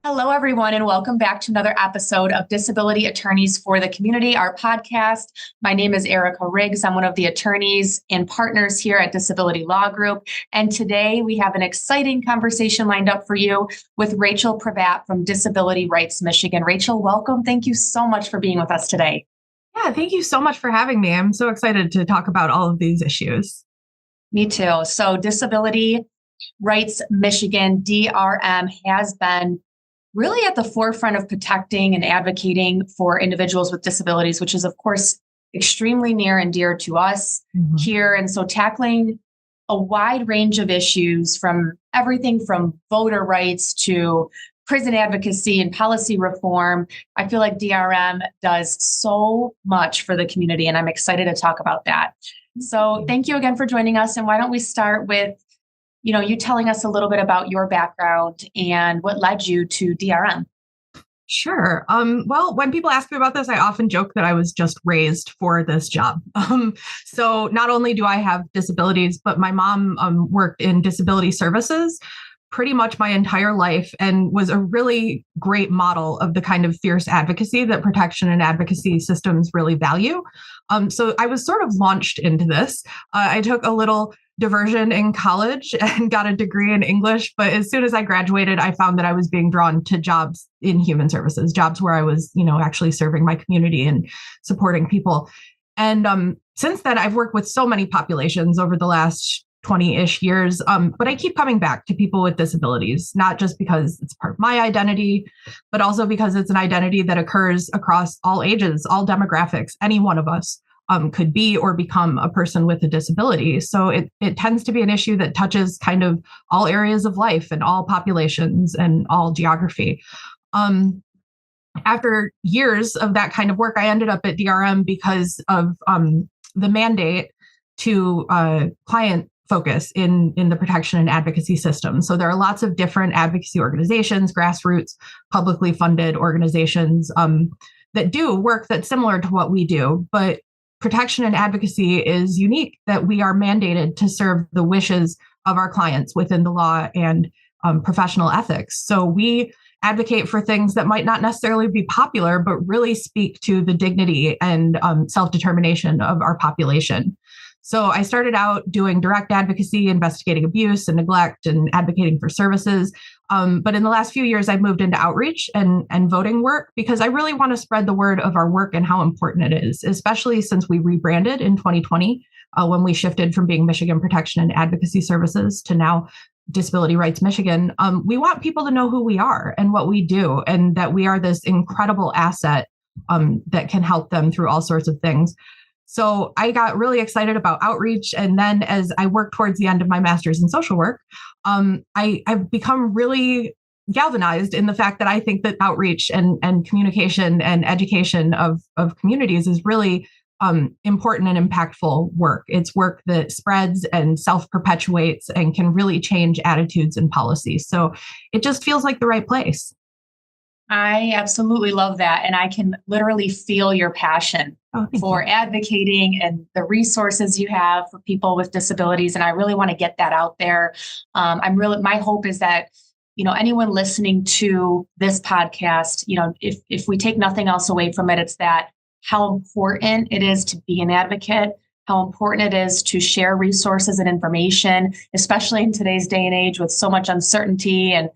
Hello, everyone, and welcome back to another episode of Disability Attorneys for the Community, our podcast. My name is Erika Riggs. I'm one of the attorneys and partners here at Disability Law Group. And today we have an exciting conversation lined up for you with Rachel Prevatt from Disability Rights Michigan. Rachel, welcome. Thank you so much for being with us today. Yeah, thank you so much for having me. I'm so excited to talk about all of these issues. Me too. So Disability Rights Michigan, DRM, has been really at the forefront of protecting and advocating for individuals with disabilities, which is, of course, extremely near and dear to us here. And so tackling a wide range of issues from everything from voter rights to prison advocacy and policy reform. I feel like DRM does so much for the community, and I'm excited to talk about that. So thank you again for joining us. And why don't we start with you telling us a little bit about your background and what led you to DRM. Sure. Well, when people ask me about this, I often joke that I was just raised for this job. So not only do I have disabilities, but my mom worked in disability services pretty much my entire life and was a really great model of the kind of fierce advocacy that protection and advocacy systems really value. So I was sort of launched into this. I took a little diversion in college and got a degree in English. But as soon as I graduated, I found that I was being drawn to jobs in human services, jobs where I was, actually serving my community and supporting people. And since then, I've worked with so many populations over the last 20-ish years. But I keep coming back to people with disabilities, not just because it's part of my identity, but also because it's an identity that occurs across all ages, all demographics. Any one of us could be or become a person with a disability. So it tends to be an issue that touches kind of all areas of life and all populations and all geography. After years of that kind of work, I ended up at DRM because of the mandate to client focus in the protection and advocacy system. So there are lots of different advocacy organizations, grassroots, publicly funded organizations that do work that's similar to what we do. But protection and advocacy is unique that we are mandated to serve the wishes of our clients within the law and professional ethics. So we advocate for things that might not necessarily be popular, but really speak to the dignity and self-determination of our population. So I started out doing direct advocacy, investigating abuse and neglect and advocating for services. But in the last few years, I've moved into outreach and voting work because I really want to spread the word of our work and how important it is, especially since we rebranded in 2020 when we shifted from being Michigan Protection and Advocacy Services to now Disability Rights Michigan. We want people to know who we are and what we do, and that we are this incredible asset that can help them through all sorts of things. So I got really excited about outreach. And then as I worked towards the end of my master's in social work, I've become really galvanized in the fact that I think that outreach and communication and education of communities is really important and impactful work. It's work that spreads and self-perpetuates and can really change attitudes and policies. So it just feels like the right place. I absolutely love that. And I can literally feel your passion for advocating and the resources you have for people with disabilities. And I really want to get that out there. My hope is that, anyone listening to this podcast, if we take nothing else away from it, it's that how important it is to be an advocate, how important it is to share resources and information, especially in today's day and age with so much uncertainty and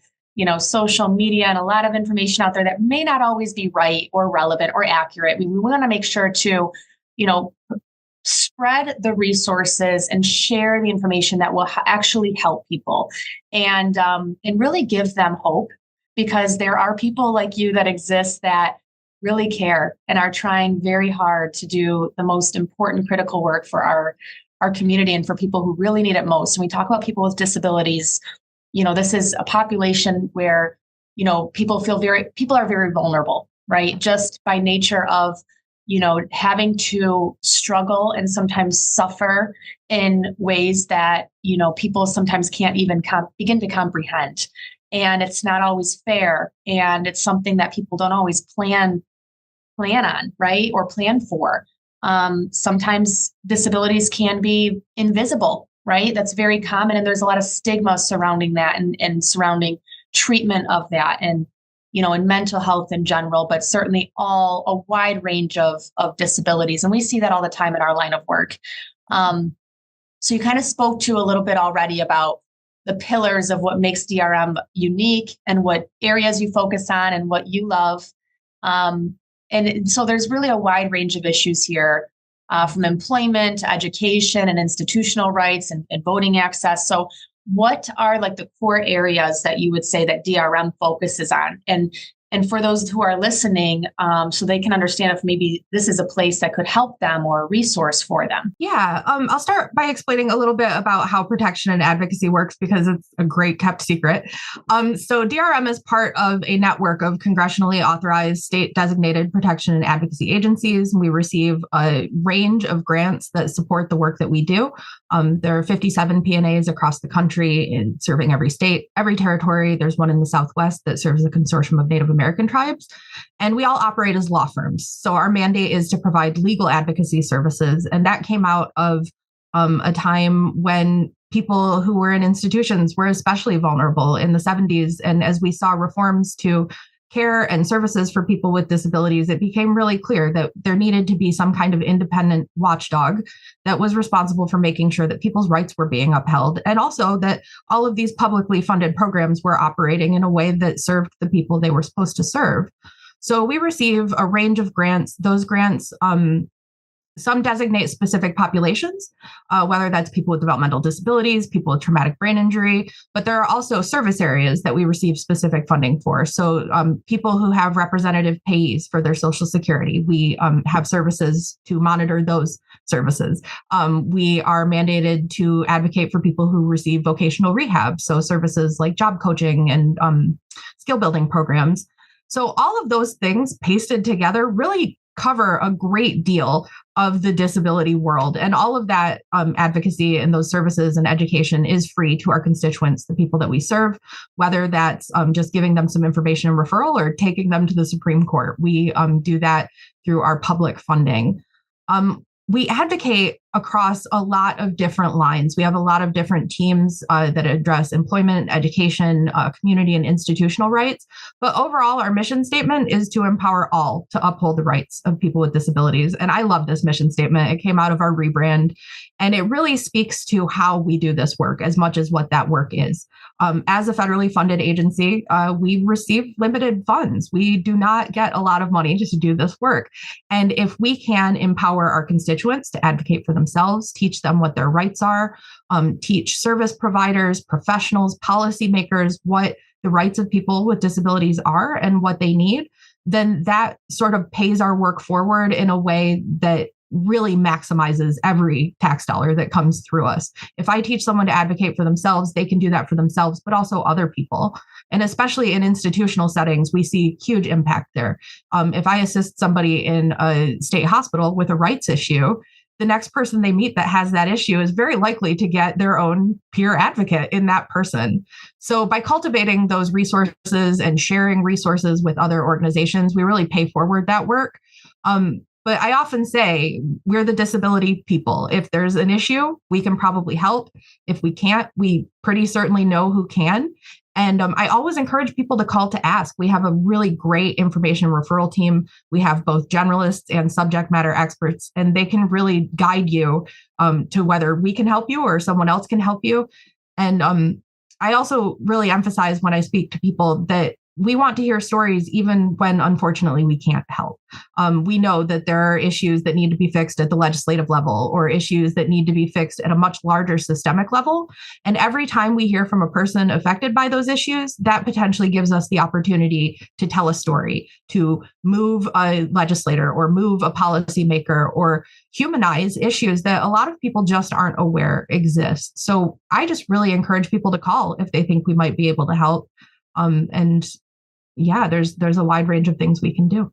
social media and a lot of information out there that may not always be right or relevant or accurate. We want to make sure to, spread the resources and share the information that will actually help people and really give them hope, because there are people like you that exist that really care and are trying very hard to do the most important critical work for our community and for people who really need it most. And we talk about people with disabilities. This is a population where, people are very vulnerable, right? Just by nature of, having to struggle and sometimes suffer in ways that, people sometimes can't even begin to comprehend. And it's not always fair. And it's something that people don't always plan on, right? Or plan for. Sometimes disabilities can be invisible, right? That's very common. And there's a lot of stigma surrounding that and surrounding treatment of that. And in mental health in general, but certainly all a wide range of disabilities. And we see that all the time in our line of work. So you kind of spoke to a little bit already about the pillars of what makes DRM unique and what areas you focus on and what you love. And so there's really a wide range of issues here, from employment to education and institutional rights and voting access. So what are like the core areas that you would say that DRM focuses on? And for those who are listening, so they can understand if maybe this is a place that could help them or a resource for them. Yeah, I'll start by explaining a little bit about how protection and advocacy works because it's a great kept secret. So DRM is part of a network of congressionally authorized state designated protection and advocacy agencies. We receive a range of grants that support the work that we do. There are 57 P&As across the country in serving every state, every territory. There's one in the Southwest that serves a consortium of Native American tribes, and we all operate as law firms. So our mandate is to provide legal advocacy services, and that came out of a time when people who were in institutions were especially vulnerable in the 70s. And as we saw reforms to care and services for people with disabilities, it became really clear that there needed to be some kind of independent watchdog that was responsible for making sure that people's rights were being upheld, and also that all of these publicly funded programs were operating in a way that served the people they were supposed to serve. So we receive a range of grants. Those grants, some designate specific populations, whether that's people with developmental disabilities, people with traumatic brain injury, but there are also service areas that we receive specific funding for. So people who have representative payees for their Social Security, we have services to monitor those services. We are mandated to advocate for people who receive vocational rehab, so services like job coaching and skill building programs. So all of those things pasted together really cover a great deal of the disability world. And all of that advocacy and those services and education is free to our constituents, the people that we serve, whether that's just giving them some information and referral or taking them to the Supreme Court. We do that through our public funding. We advocate across a lot of different lines. We have a lot of different teams that address employment, education, community, and institutional rights. But overall, our mission statement is to empower all to uphold the rights of people with disabilities. And I love this mission statement. It came out of our rebrand, and it really speaks to how we do this work as much as what that work is. As a federally funded agency, we receive limited funds. We do not get a lot of money to do this work. And if we can empower our constituents to advocate for themselves, teach them what their rights are, teach service providers, professionals, policymakers what the rights of people with disabilities are and what they need, then that sort of pays our work forward in a way that really maximizes every tax dollar that comes through us. If I teach someone to advocate for themselves, they can do that for themselves, but also other people. And especially in institutional settings, we see huge impact there. If I assist somebody in a state hospital with a rights issue, the next person they meet that has that issue is very likely to get their own peer advocate in that person. So by cultivating those resources and sharing resources with other organizations, we really pay forward that work. But I often say we're the disability people. If there's an issue, we can probably help. If we can't, we pretty certainly know who can. And I always encourage people to call to ask. We have a really great information referral team. We have both generalists and subject matter experts, and they can really guide you to whether we can help you or someone else can help you. And I also really emphasize when I speak to people that we want to hear stories even when, unfortunately, we can't help. We know that there are issues that need to be fixed at the legislative level or issues that need to be fixed at a much larger systemic level. And every time we hear from a person affected by those issues, that potentially gives us the opportunity to tell a story, to move a legislator or move a policymaker or humanize issues that a lot of people just aren't aware exist. So I just really encourage people to call if they think we might be able to help. And yeah, there's a wide range of things we can do.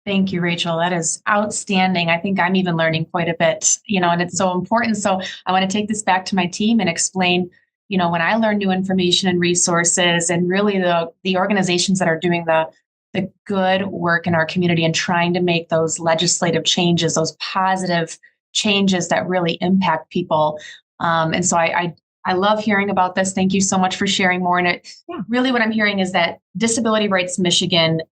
Thank you, Rachel. That is outstanding. I think I'm even learning quite a bit, and it's so important. So I want to take this back to my team and explain, when I learn new information and resources and really the organizations that are doing the good work in our community and trying to make those legislative changes, those positive changes that really impact people. And so I I love hearing about this. Thank you so much for sharing more. And really what I'm hearing is that Disability Rights Michigan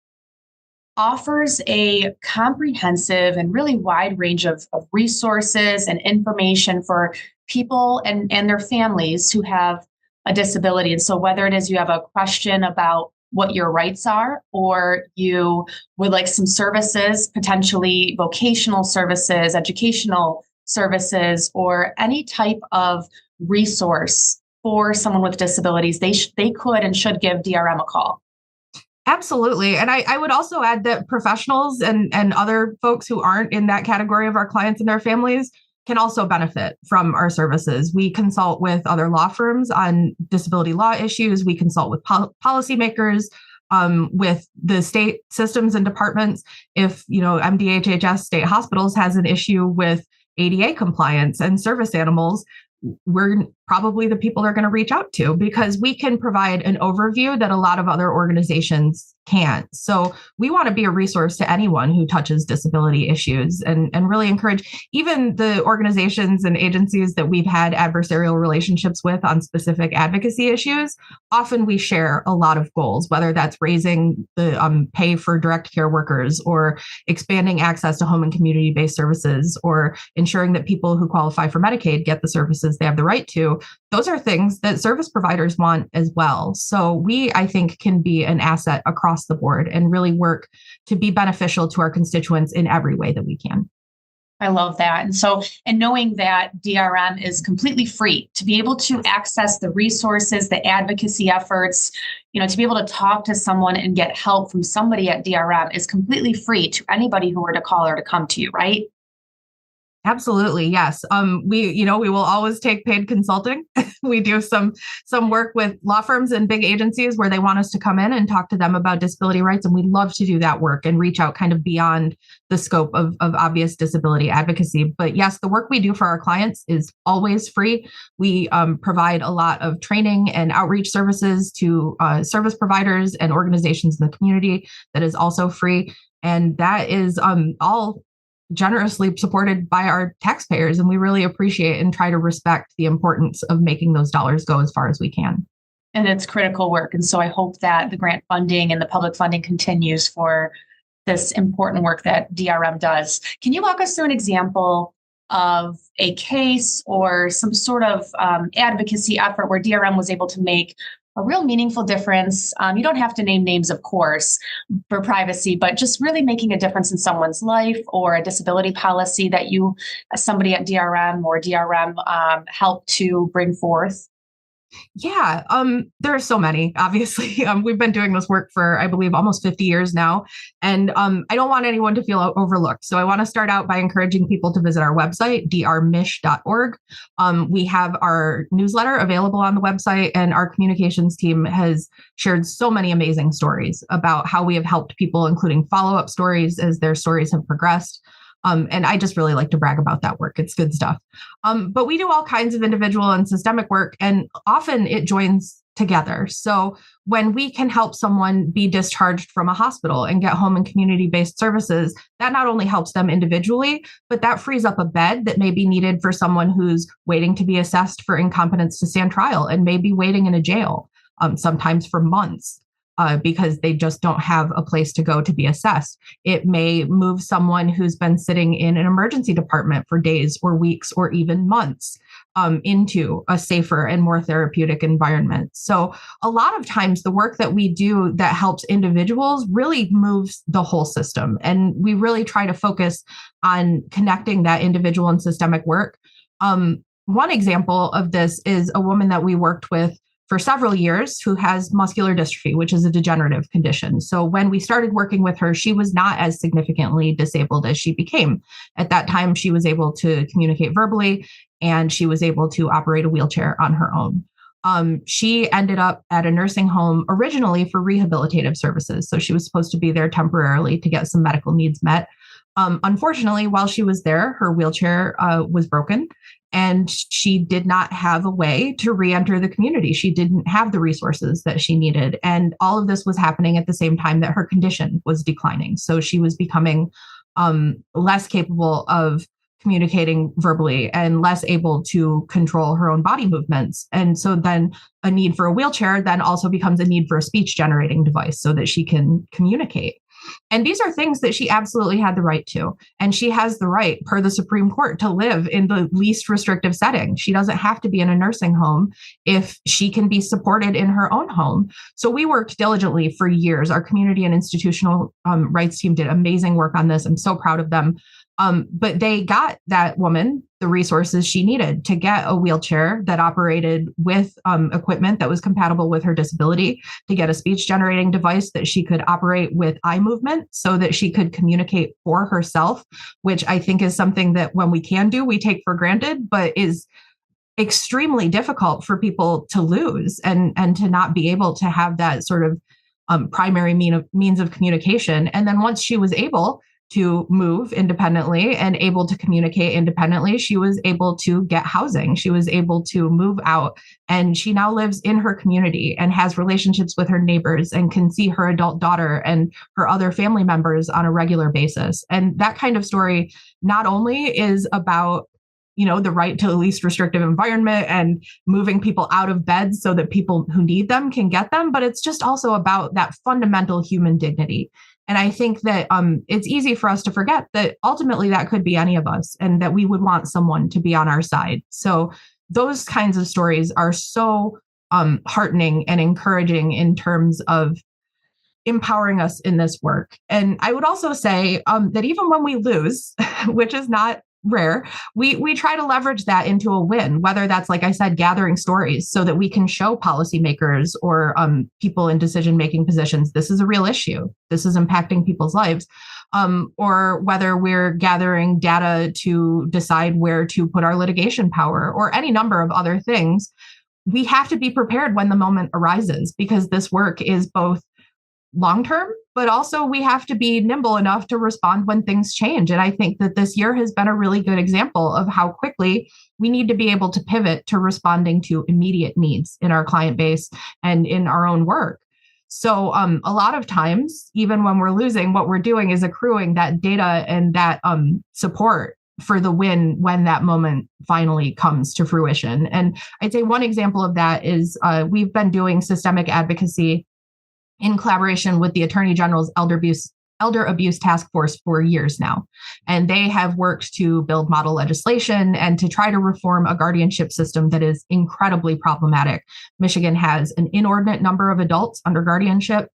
offers a comprehensive and really wide range of resources and information for people and their families who have a disability. And so, whether it is you have a question about what your rights are, or you would like some services, potentially vocational services, educational services, or any type of resource for someone with disabilities, they could and should give DRM a call. Absolutely. And I would also add that professionals and other folks who aren't in that category of our clients and their families can also benefit from our services. We consult with other law firms on disability law issues. We consult with policymakers, with the state systems and departments. If, MDHHS state hospitals has an issue with ADA compliance and service animals, we're probably the people they're going to reach out to, because we can provide an overview that a lot of other organizations can't. So we want to be a resource to anyone who touches disability issues, and really encourage even the organizations and agencies that we've had adversarial relationships with on specific advocacy issues. Often we share a lot of goals, whether that's raising the pay for direct care workers, or expanding access to home and community-based services, or ensuring that people who qualify for Medicaid get the services they have the right to. Those are things that service providers want as well. So we, I think, can be an asset across the board and really work to be beneficial to our constituents in every way that we can. I love that. And so, and knowing that DRM is completely free, to be able to access the resources, the advocacy efforts, to be able to talk to someone and get help from somebody at DRM is completely free to anybody who were to call or to come to you, right? Absolutely. Yes. We will always take paid consulting. We do some work with law firms and big agencies where they want us to come in and talk to them about disability rights. And we love to do that work and reach out kind of beyond the scope of obvious disability advocacy. But yes, the work we do for our clients is always free. We provide a lot of training and outreach services to service providers and organizations in the community that is also free. And that is all generously supported by our taxpayers. And we really appreciate and try to respect the importance of making those dollars go as far as we can. And it's critical work. And so I hope that the grant funding and the public funding continues for this important work that DRM does. Can you walk us through an example of a case or some sort of advocacy effort where DRM was able to make a real meaningful difference? You don't have to name names, of course, for privacy, but just really making a difference in someone's life, or a disability policy that you, as somebody at DRM or DRM, helped to bring forth. Yeah, there are so many, obviously. We've been doing this work for, I believe, almost 50 years now. And I don't want anyone to feel overlooked. So I want to start out by encouraging people to visit our website, drmish.org. We have our newsletter available on the website, and our communications team has shared so many amazing stories about how we have helped people, including follow-up stories as their stories have progressed. And I just really like to brag about that work. It's good stuff. But we do all kinds of individual and systemic work, and often it joins together. So when we can help someone be discharged from a hospital and get home and community-based services, that not only helps them individually, but that frees up a bed that may be needed for someone who's waiting to be assessed for incompetence to stand trial and may be waiting in a jail, sometimes for months. Because they just don't have a place to go to be assessed. It may move someone who's been sitting in an emergency department for days or weeks or even months into a safer and more therapeutic environment. So a lot of times the work that we do that helps individuals really moves the whole system. And we really try to focus on connecting that individual and systemic work. One example of this is a woman that we worked with for several years who has muscular dystrophy, which is a degenerative condition. So when we started working with her, she was not as significantly disabled as she became. At that time, she was able to communicate verbally, and she was able to operate a wheelchair on her own. She ended up at a nursing home originally for rehabilitative services. So she was supposed to be there temporarily to get some medical needs met. Unfortunately, while she was there, her wheelchair was broken, and she did not have a way to re-enter the community. She didn't have the resources that she needed. And all of this was happening at the same time that her condition was declining. So she was becoming less capable of communicating verbally and less able to control her own body movements. And so then a need for a wheelchair then also becomes a need for a speech generating device so that she can communicate. And these are things that she absolutely had the right to. And she has the right, per the Supreme Court, to live in the least restrictive setting. She doesn't have to be in a nursing home if she can be supported in her own home. So we worked diligently for years. Our community and institutional rights team did amazing work on this. I'm so proud of them. But they got that woman the resources she needed to get a wheelchair that operated with equipment that was compatible with her disability, to get a speech generating device that she could operate with eye movement so that she could communicate for herself, which I think is something that when we can do, we take for granted, but is extremely difficult for people to lose and to not be able to have that sort of primary means of communication. And then once she was able to move independently and able to communicate independently, she was able to get housing. She was able to move out, and she now lives in her community and has relationships with her neighbors and can see her adult daughter and her other family members on a regular basis. And that kind of story not only is about the right to the least restrictive environment and moving people out of beds so that people who need them can get them, but it's just also about that fundamental human dignity. And I think that it's easy for us to forget that ultimately that could be any of us and that we would want someone to be on our side. So those kinds of stories are so heartening and encouraging in terms of empowering us in this work. And I would also say that even when we lose, which is not rare, we try to leverage that into a win, whether that's, like I said, gathering stories so that we can show policymakers or people in decision-making positions, this is a real issue. This is impacting people's lives. Or whether we're gathering data to decide where to put our litigation power or any number of other things. We have to be prepared when the moment arises, because this work is both long-term, but also we have to be nimble enough to respond when things change. And I think that this year has been a really good example of how quickly we need to be able to pivot to responding to immediate needs in our client base and in our own work. So a lot of times, even when we're losing, what we're doing is accruing that data and that support for the win when that moment finally comes to fruition. And I'd say one example of that is we've been doing systemic advocacy in collaboration with the Attorney General's Elder Abuse Task Force for years now. And they have worked to build model legislation and to try to reform a guardianship system that is incredibly problematic. Michigan has an inordinate number of adults under guardianship.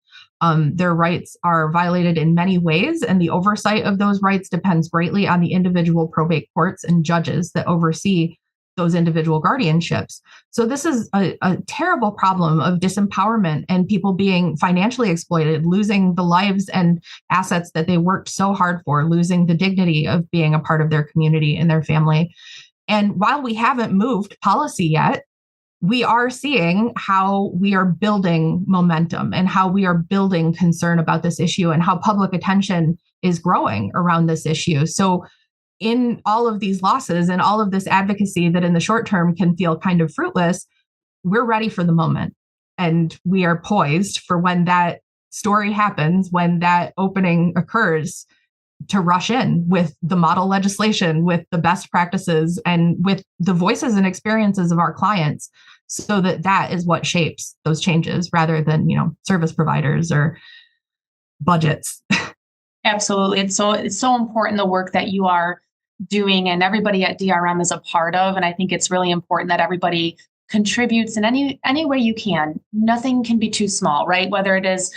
Their rights are violated in many ways, and the oversight of those rights depends greatly on the individual probate courts and judges that oversee those individual guardianships. So this is a terrible problem of disempowerment and people being financially exploited, losing the lives and assets that they worked so hard for, losing the dignity of being a part of their community and their family. And while we haven't moved policy yet, we are seeing how we are building momentum and how we are building concern about this issue and how public attention is growing around this issue. So in all of these losses and all of this advocacy that in the short term can feel kind of fruitless, we're ready for the moment. And we are poised for when that story happens, when that opening occurs, to rush in with the model legislation, with the best practices, and with the voices and experiences of our clients, so that that is what shapes those changes rather than, service providers or budgets. Absolutely. It's so important, the work that you are doing and everybody at DRM is a part of. And I think it's really important that everybody contributes in any way you can. Nothing can be too small, right? Whether it is,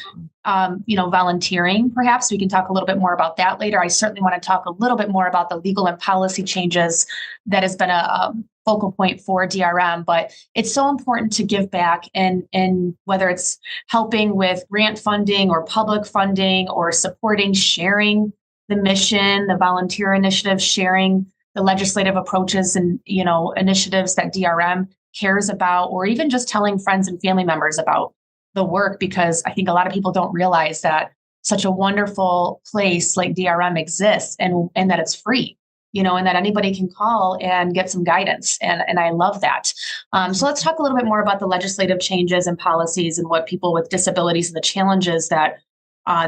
volunteering, perhaps we can talk a little bit more about that later. I certainly want to talk a little bit more about the legal and policy changes that has been a focal point for DRM, but it's so important to give back and whether it's helping with grant funding or public funding or supporting, sharing the mission, the volunteer initiatives, sharing the legislative approaches and, initiatives that DRM cares about, or even just telling friends and family members about the work, because I think a lot of people don't realize that such a wonderful place like DRM exists and that it's free, and that anybody can call and get some guidance. And I love that. So let's talk a little bit more about the legislative changes and policies and what people with disabilities and the challenges that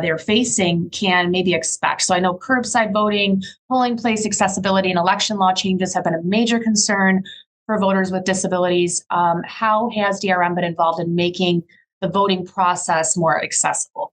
they're facing can maybe expect. So I know curbside voting, polling place accessibility, and election law changes have been a major concern for voters with disabilities. How has DRM been involved in making the voting process more accessible?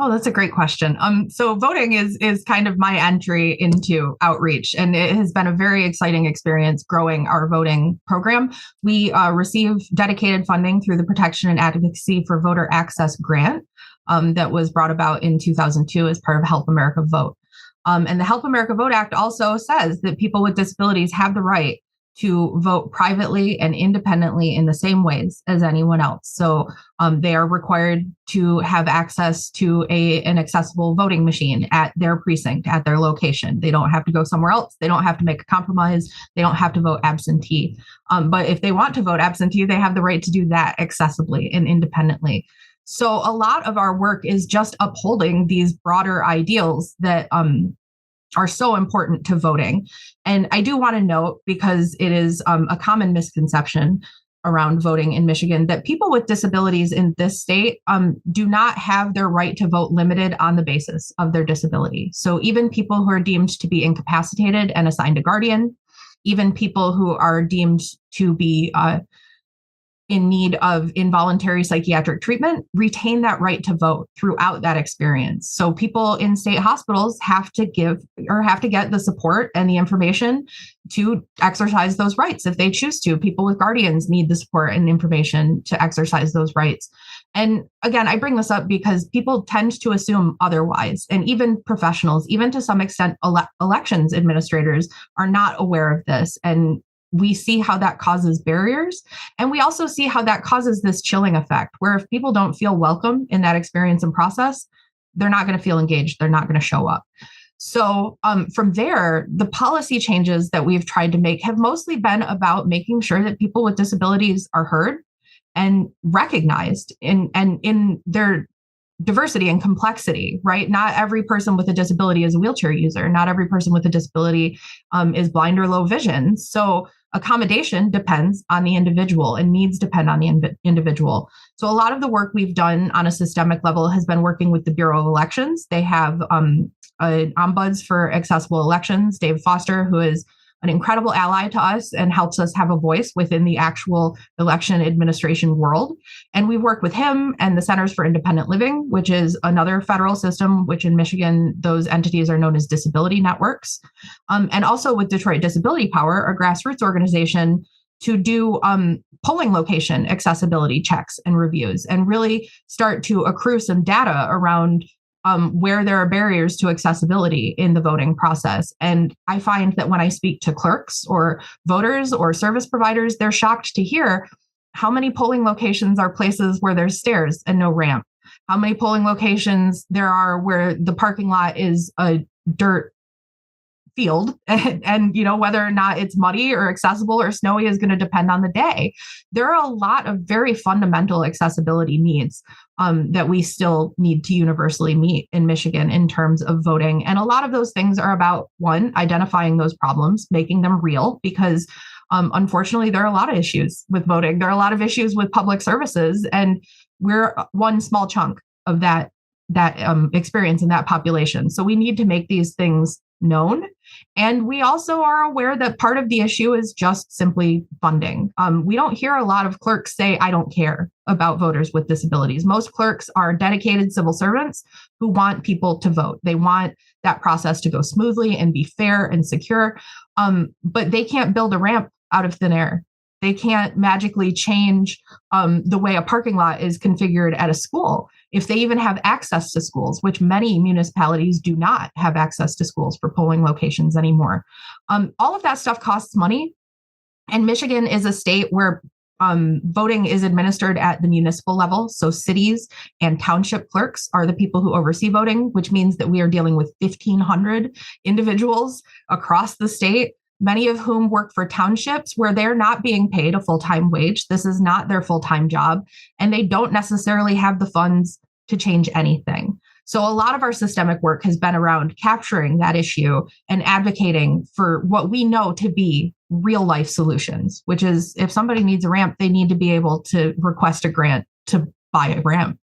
Oh, that's a great question. So voting is kind of my entry into outreach, and it has been a very exciting experience growing our voting program. We receive dedicated funding through the Protection and Advocacy for Voter Access grant that was brought about in 2002 as part of Help America Vote. And the Help America Vote Act also says that people with disabilities have the right to vote privately and independently in the same ways as anyone else. So they are required to have access to an accessible voting machine at their precinct, at their location. They don't have to go somewhere else. They don't have to make a compromise. They don't have to vote absentee. But if they want to vote absentee, they have the right to do that accessibly and independently. So a lot of our work is just upholding these broader ideals that are so important to voting. And I do want to note, because it is a common misconception around voting in Michigan, that people with disabilities in this state do not have their right to vote limited on the basis of their disability. So even people who are deemed to be incapacitated and assigned a guardian, even people who are deemed to be in need of involuntary psychiatric treatment retain that right to vote throughout that experience. So people in state hospitals have to get the support and the information to exercise those rights if they choose to. People with guardians need the support and information to exercise those rights. And again, I bring this up because people tend to assume otherwise, and even professionals, even to some extent, elections administrators are not aware of this. And we see how that causes barriers. And we also see how that causes this chilling effect, where if people don't feel welcome in that experience and process, they're not going to feel engaged. They're not going to show up. So from there, the policy changes that we've tried to make have mostly been about making sure that people with disabilities are heard and recognized in their diversity and complexity, right? Not every person with a disability is a wheelchair user. Not every person with a disability is blind or low vision. So accommodation depends on the individual, and needs depend on the individual. So a lot of the work we've done on a systemic level has been working with the Bureau of Elections. They have an ombuds for accessible elections, Dave Foster, who is an incredible ally to us and helps us have a voice within the actual election administration world. And we've worked with him and the Centers for Independent Living, which is another federal system, which in Michigan, those entities are known as disability networks. And also with Detroit Disability Power, a grassroots organization, to do polling location accessibility checks and reviews and really start to accrue some data around where there are barriers to accessibility in the voting process. And I find that when I speak to clerks or voters or service providers, they're shocked to hear how many polling locations are places where there's stairs and no ramp, how many polling locations there are where the parking lot is a dirt field, and whether or not it's muddy or accessible or snowy is going to depend on the day. There are a lot of very fundamental accessibility needs that we still need to universally meet in Michigan in terms of voting. And a lot of those things are about, one, identifying those problems, making them real, because unfortunately, there are a lot of issues with voting. There are a lot of issues with public services, and we're one small chunk of that experience in that population. So we need to make these things known. And we also are aware that part of the issue is just simply funding. We don't hear a lot of clerks say, I don't care about voters with disabilities. Most clerks are dedicated civil servants who want people to vote. They want that process to go smoothly and be fair and secure. But they can't build a ramp out of thin air. They can't magically change the way a parking lot is configured at a school. If they even have access to schools, which many municipalities do not have access to schools for polling locations anymore. All of that stuff costs money. And Michigan is a state where voting is administered at the municipal level. So cities and township clerks are the people who oversee voting, which means that we are dealing with 1,500 individuals across the state, many of whom work for townships where they're not being paid a full-time wage. This is not their full-time job, and they don't necessarily have the funds to change anything. So a lot of our systemic work has been around capturing that issue and advocating for what we know to be real life solutions, which is if somebody needs a ramp, they need to be able to request a grant to buy a ramp.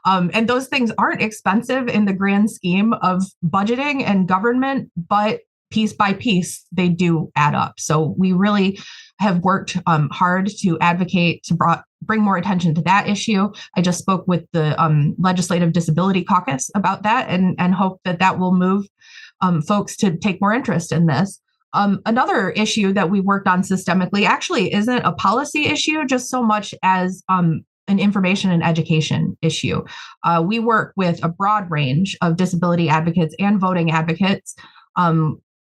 And those things aren't expensive in the grand scheme of budgeting and government, but piece by piece, they do add up. So we really have worked hard to advocate to bring more attention to that issue. I just spoke with the Legislative Disability Caucus about that and hope that will move folks to take more interest in this. Another issue that we worked on systemically actually isn't a policy issue just so much as an information and education issue. We work with a broad range of disability advocates and voting advocates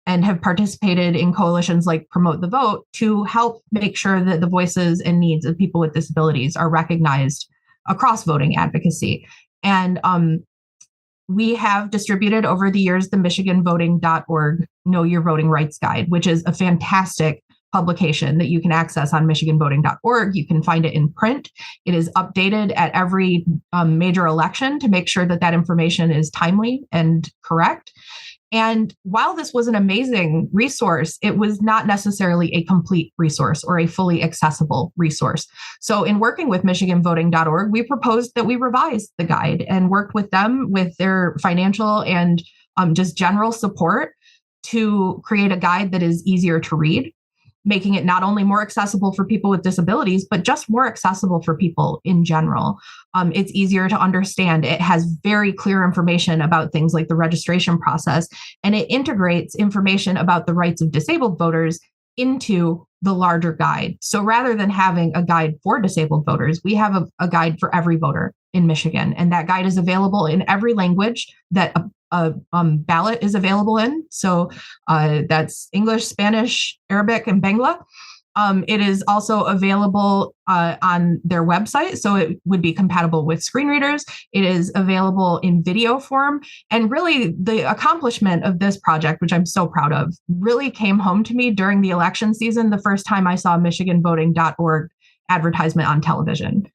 and have participated in coalitions like Promote the Vote to help make sure that the voices and needs of people with disabilities are recognized across voting advocacy. And we have distributed over the years the michiganvoting.org Know Your Voting Rights Guide, which is a fantastic publication that you can access on michiganvoting.org. You can find it in print. It is updated at every major election to make sure that information is timely and correct. And while this was an amazing resource, it was not necessarily a complete resource or a fully accessible resource. So in working with michiganvoting.org, we proposed that we revise the guide and worked with them with their financial and just general support to create a guide that is easier to read, making it not only more accessible for people with disabilities, but just more accessible for people in general. It's easier to understand. It has very clear information about things like the registration process, and it integrates information about the rights of disabled voters into the larger guide. So rather than having a guide for disabled voters, we have a guide for every voter in Michigan. And that guide is available in every language that a ballot is available in. So that's English, Spanish, Arabic, and Bangla. It is also available on their website, so it would be compatible with screen readers. It is available in video form. And really, the accomplishment of this project, which I'm so proud of, really came home to me during the election season, the first time I saw michiganvoting.org advertisement on television.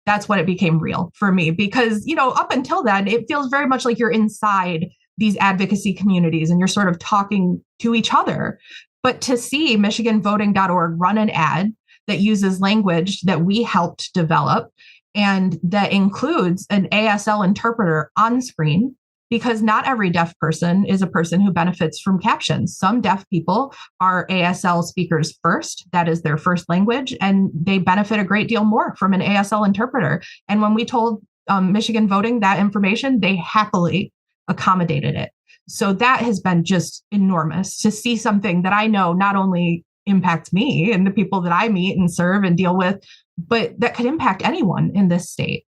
That's when it became real for me, because, up until then, it feels very much like you're inside these advocacy communities and you're sort of talking to each other. But to see michiganvoting.org run an ad that uses language that we helped develop and that includes an ASL interpreter on screen, because not every deaf person is a person who benefits from captions. Some deaf people are ASL speakers first. That is their first language, and they benefit a great deal more from an ASL interpreter. And when we told Michigan Voting that information, they happily accommodated it. So that has been just enormous to see something that I know not only impacts me and the people that I meet and serve and deal with, but that could impact anyone in this state.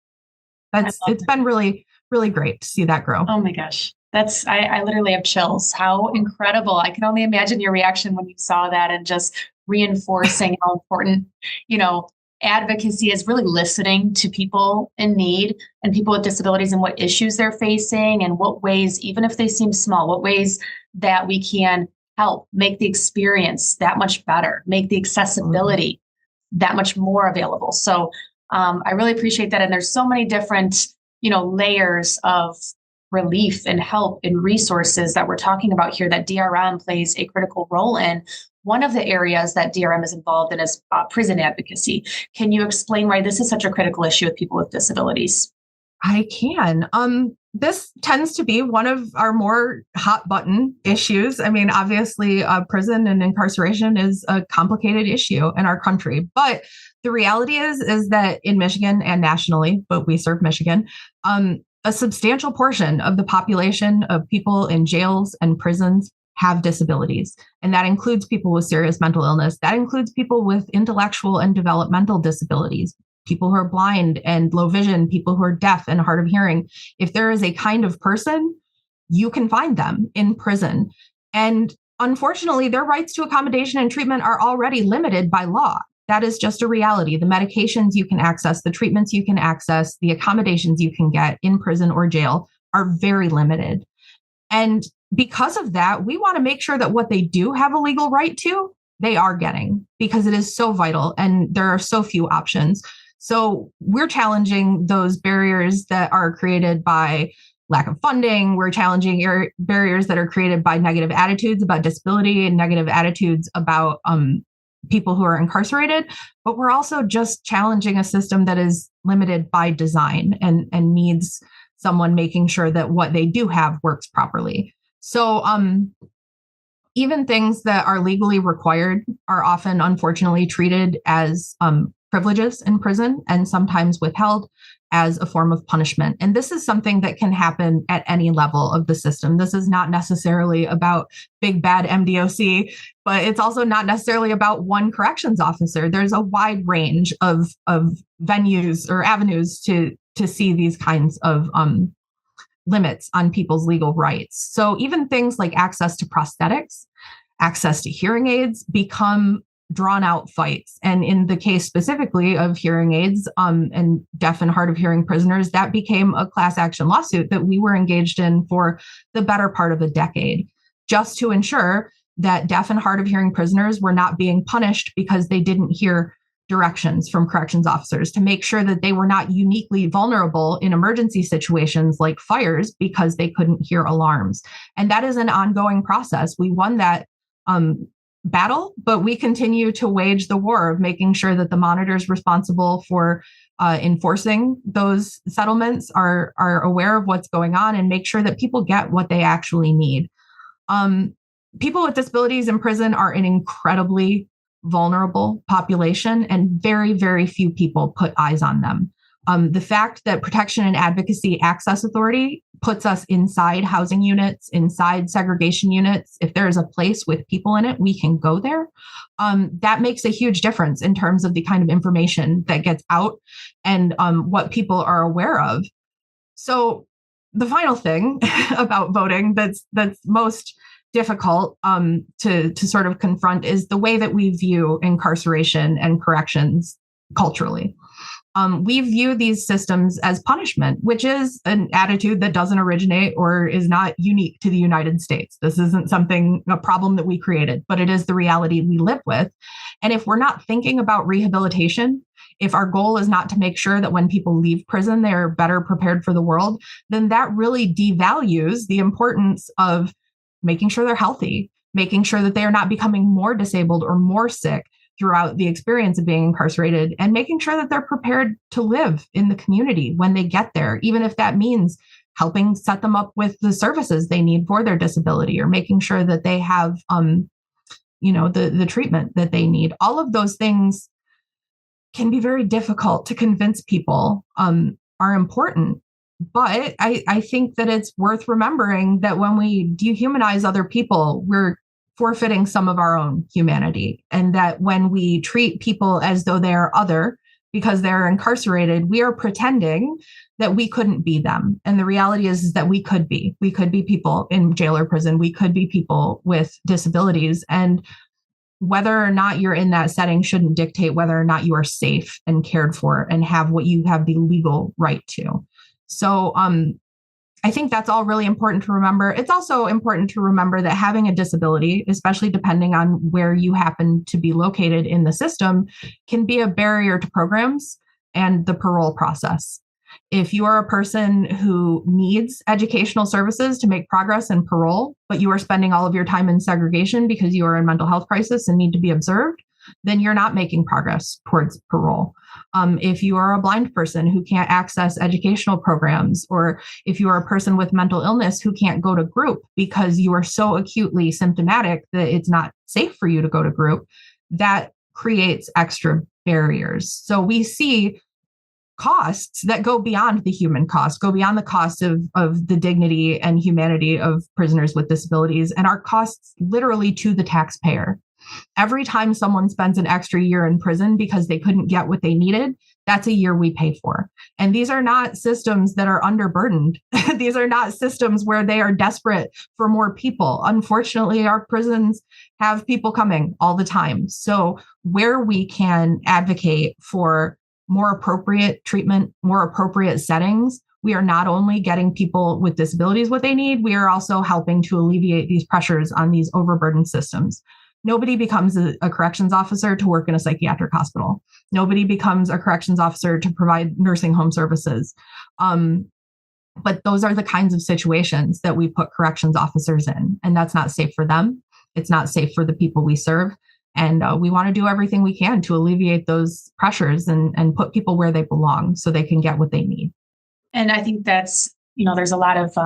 It's been really, really great to see that grow. Oh my gosh. I literally have chills. How incredible. I can only imagine your reaction when you saw that and just reinforcing how important, advocacy is, really listening to people in need and people with disabilities and what issues they're facing and what ways, even if they seem small, what ways that we can help make the experience that much better, make the accessibility that much more available. So I really appreciate that. And there's so many different, layers of relief and help and resources that we're talking about here that DRM plays a critical role in. One of the areas that DRM is involved in is prison advocacy. Can you explain why this is such a critical issue with people with disabilities? I can. This tends to be one of our more hot button issues. I mean, obviously, prison and incarceration is a complicated issue in our country. But the reality is that in Michigan and nationally, but we serve Michigan, a substantial portion of the population of people in jails and prisons have disabilities. And that includes people with serious mental illness. That includes people with intellectual and developmental disabilities, people who are blind and low vision, people who are deaf and hard of hearing. If there is a kind of person, you can find them in prison. And unfortunately, their rights to accommodation and treatment are already limited by law. That is just a reality. The medications you can access, the treatments you can access, the accommodations you can get in prison or jail are very limited. And because of that, we want to make sure that what they do have a legal right to, they are getting, because it is so vital and there are so few options. So we're challenging those barriers that are created by lack of funding. We're challenging barriers that are created by negative attitudes about disability and negative attitudes about people who are incarcerated, but we're also just challenging a system that is limited by design and needs someone making sure that what they do have works properly. So even things that are legally required are often, unfortunately, treated as privileges in prison and sometimes withheld as a form of punishment. And this is something that can happen at any level of the system. This is not necessarily about big bad MDOC, but it's also not necessarily about one corrections officer. There's a wide range of venues or avenues to see these kinds of limits on people's legal rights. So even things like access to prosthetics, access to hearing aids become drawn out fights. And in the case specifically of hearing aids and deaf and hard of hearing prisoners, that became a class action lawsuit that we were engaged in for the better part of a decade, just to ensure that deaf and hard of hearing prisoners were not being punished because they didn't hear directions from corrections officers, to make sure that they were not uniquely vulnerable in emergency situations like fires because they couldn't hear alarms. And that is an ongoing process. We won that battle, but we continue to wage the war of making sure that the monitors responsible for enforcing those settlements are aware of what's going on and make sure that people get what they actually need. People with disabilities in prison are an incredibly vulnerable population, and very, very few people put eyes on them. The fact that Protection and Advocacy Access Authority puts us inside housing units, inside segregation units, if there is a place with people in it, we can go there. That makes a huge difference in terms of the kind of information that gets out and what people are aware of. So the final thing about voting that's most difficult to sort of confront is the way that we view incarceration and corrections culturally. We view these systems as punishment, which is an attitude that doesn't originate or is not unique to the United States. This isn't a problem that we created, but it is the reality we live with. And if we're not thinking about rehabilitation, if our goal is not to make sure that when people leave prison, they're better prepared for the world, then that really devalues the importance of making sure they're healthy, making sure that they are not becoming more disabled or more sick throughout the experience of being incarcerated, and making sure that they're prepared to live in the community when they get there, even if that means helping set them up with the services they need for their disability, or making sure that they have, the treatment that they need. All of those things can be very difficult to convince people are important. But I think that it's worth remembering that when we dehumanize other people, we're forfeiting some of our own humanity. And that when we treat people as though they are other because they're incarcerated, we are pretending that we couldn't be them. And the reality is that we could be. We could be people in jail or prison. We could be people with disabilities. And whether or not you're in that setting shouldn't dictate whether or not you are safe and cared for and have what you have the legal right to. So I think that's all really important to remember. It's also important to remember that having a disability, especially depending on where you happen to be located in the system, can be a barrier to programs and the parole process. If you are a person who needs educational services to make progress in parole, but you are spending all of your time in segregation because you are in mental health crisis and need to be observed, then you're not making progress towards parole. If you are a blind person who can't access educational programs, or if you are a person with mental illness who can't go to group because you are so acutely symptomatic that it's not safe for you to go to group, that creates extra barriers. So we see costs that go beyond the human cost, go beyond the cost of the dignity and humanity of prisoners with disabilities, and are costs literally to the taxpayer. Every time someone spends an extra year in prison because they couldn't get what they needed, that's a year we pay for. And these are not systems that are underburdened. These are not systems where they are desperate for more people. Unfortunately, our prisons have people coming all the time. So where we can advocate for more appropriate treatment, more appropriate settings, we are not only getting people with disabilities what they need, we are also helping to alleviate these pressures on these overburdened systems. Nobody becomes a corrections officer to work in a psychiatric hospital. Nobody becomes a corrections officer to provide nursing home services. But those are the kinds of situations that we put corrections officers in, and that's not safe for them. It's not safe for the people we serve, And we want to do everything we can to alleviate those pressures and put people where they belong so they can get what they need. And I think that's, there's a lot of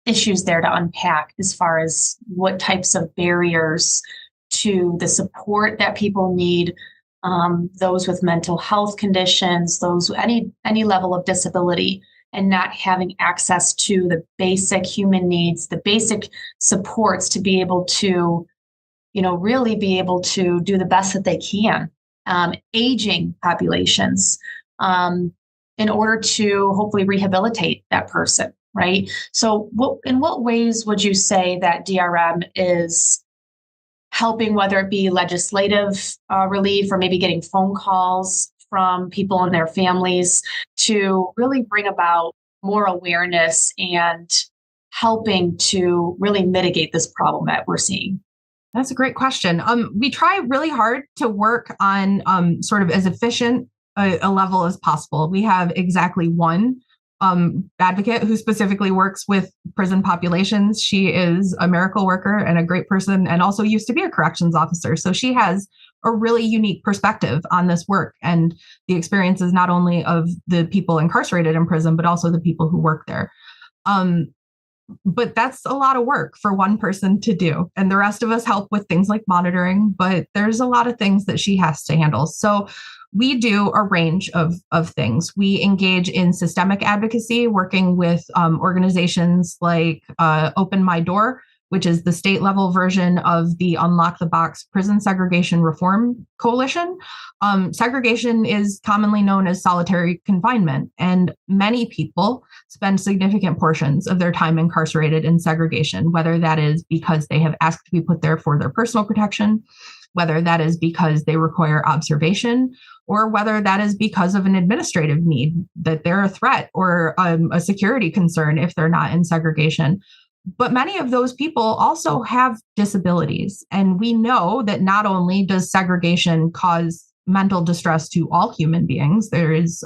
issues there to unpack as far as what types of barriers to the support that people need, those with mental health conditions, those any level of disability, and not having access to the basic human needs, the basic supports to be able to, really be able to do the best that they can. Aging populations, in order to hopefully rehabilitate that person, right? So in what ways would you say that DRM is helping, whether it be legislative relief or maybe getting phone calls from people and their families to really bring about more awareness and helping to really mitigate this problem that we're seeing? That's a great question. We try really hard to work on sort of as efficient a level as possible. We have exactly one advocate who specifically works with prison populations. She is a miracle worker and a great person, and also used to be a corrections officer. So she has a really unique perspective on this work and the experiences not only of the people incarcerated in prison, but also the people who work there. But that's a lot of work for one person to do. And the rest of us help with things like monitoring, but there's a lot of things that she has to handle. So we do a range of things. We engage in systemic advocacy, working with organizations like Open My Door, which is the state level version of the Unlock the Box Prison Segregation Reform Coalition. Segregation is commonly known as solitary confinement, and many people spend significant portions of their time incarcerated in segregation, whether that is because they have asked to be put there for their personal protection, whether that is because they require observation, or whether that is because of an administrative need, that they're a threat or a security concern if they're not in segregation. But many of those people also have disabilities. And we know that not only does segregation cause mental distress to all human beings, there is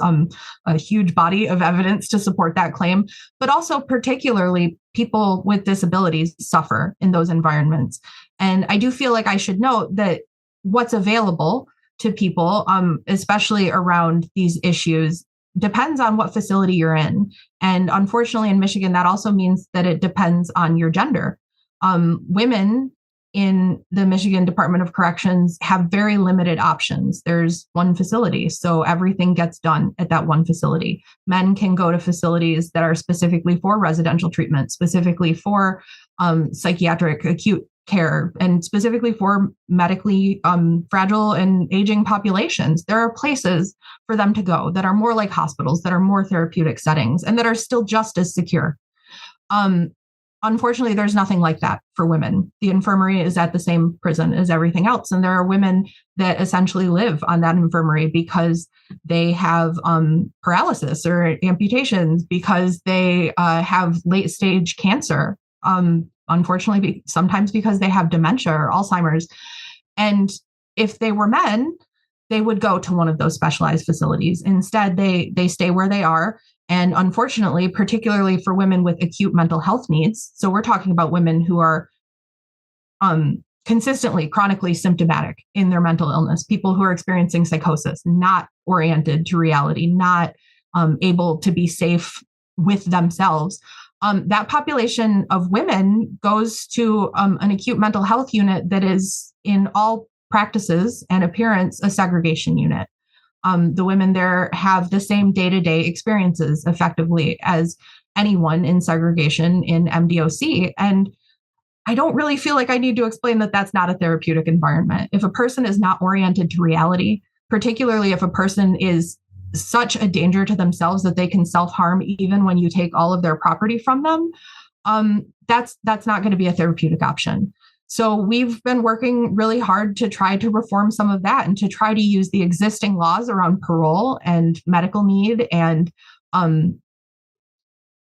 a huge body of evidence to support that claim, but also particularly people with disabilities suffer in those environments. And I do feel like I should note that what's available to people, especially around these issues, depends on what facility you're in. And unfortunately, in Michigan, that also means that it depends on your gender. Women in the Michigan Department of Corrections have very limited options. There's one facility, so everything gets done at that one facility. Men can go to facilities that are specifically for residential treatment, specifically for psychiatric acute care, and specifically for medically fragile and aging populations. There are places for them to go that are more like hospitals, that are more therapeutic settings, and that are still just as secure. Unfortunately, there's nothing like that for women. The infirmary is at the same prison as everything else. And there are women that essentially live on that infirmary because they have paralysis or amputations, because they have late stage cancer. Unfortunately, sometimes because they have dementia or Alzheimer's. And if they were men, they would go to one of those specialized facilities. Instead, they stay where they are. And unfortunately, particularly for women with acute mental health needs, so we're talking about women who are consistently, chronically symptomatic in their mental illness, people who are experiencing psychosis, not oriented to reality, not able to be safe with themselves. That population of women goes to an acute mental health unit that is, in all practices and appearance, a segregation unit. The women there have the same day-to-day experiences effectively as anyone in segregation in MDOC. And I don't really feel like I need to explain that that's not a therapeutic environment. If a person is not oriented to reality, particularly if a person is such a danger to themselves that they can self-harm even when you take all of their property from them, that's not going to be a therapeutic option. So we've been working really hard to try to reform some of that and to try to use the existing laws around parole and medical need and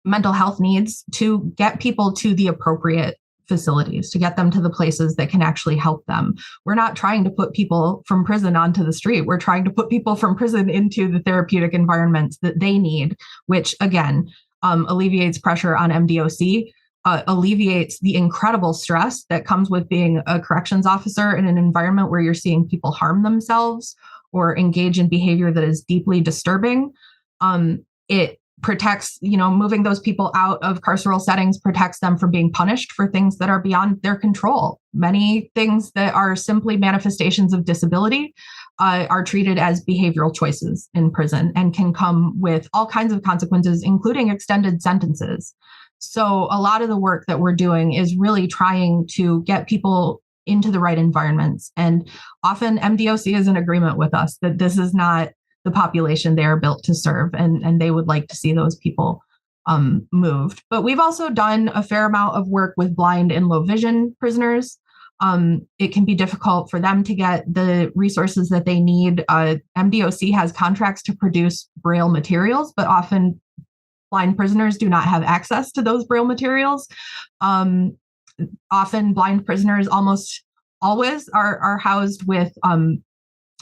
mental health needs to get people to the appropriate facilities, to get them to the places that can actually help them. We're not trying to put people from prison onto the street. We're trying to put people from prison into the therapeutic environments that they need, which again, alleviates pressure on MDOC, alleviates the incredible stress that comes with being a corrections officer in an environment where you're seeing people harm themselves or engage in behavior that is deeply disturbing. It protects, moving those people out of carceral settings protects them from being punished for things that are beyond their control. Many things that are simply manifestations of disability are treated as behavioral choices in prison and can come with all kinds of consequences, including extended sentences. So a lot of the work that we're doing is really trying to get people into the right environments. And often MDOC is in agreement with us that this is not the population they are built to serve, and they would like to see those people moved. But we've also done a fair amount of work with blind and low vision prisoners. It can be difficult for them to get the resources that they need. MDOC has contracts to produce Braille materials, but often blind prisoners do not have access to those Braille materials. Often blind prisoners almost always are housed with